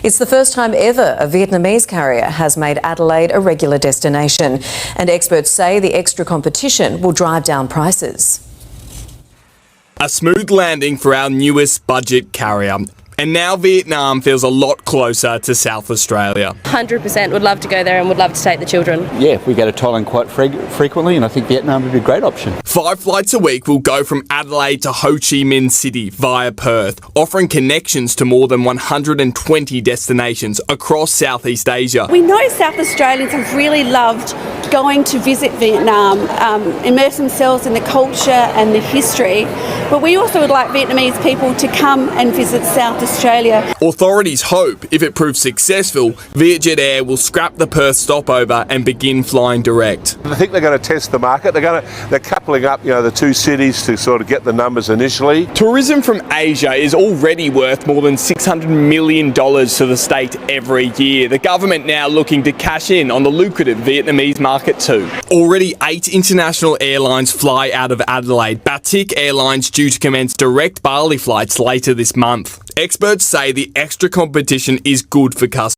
It's the first time ever a Vietnamese carrier has made Adelaide a regular destination, and experts say the extra competition will drive down prices. A smooth landing for our newest budget carrier. And now Vietnam feels a lot closer to South Australia. 100% would love to go there and would love to take the children. Yeah, we go to Thailand quite frequently, and I think Vietnam would be a great option. 5 flights a week will go from Adelaide to Ho Chi Minh City via Perth, offering connections to more than 120 destinations across Southeast Asia. We know South Australians have really loved going to visit Vietnam, immerse themselves in the culture and the history, but we also would like Vietnamese people to come and visit South Australia. Authorities hope, if it proves successful, Vietjet Air will scrap the Perth stopover and begin flying direct. I think they're going to test the market. They're coupling up, the two cities to sort of get the numbers initially. Tourism from Asia is already worth more than $600 million to the state every year. The government now looking to cash in on the lucrative Vietnamese market too. Already 8 international airlines fly out of Adelaide. Batik Airlines due to commence direct Bali flights later this month. Experts say the extra competition is good for customers.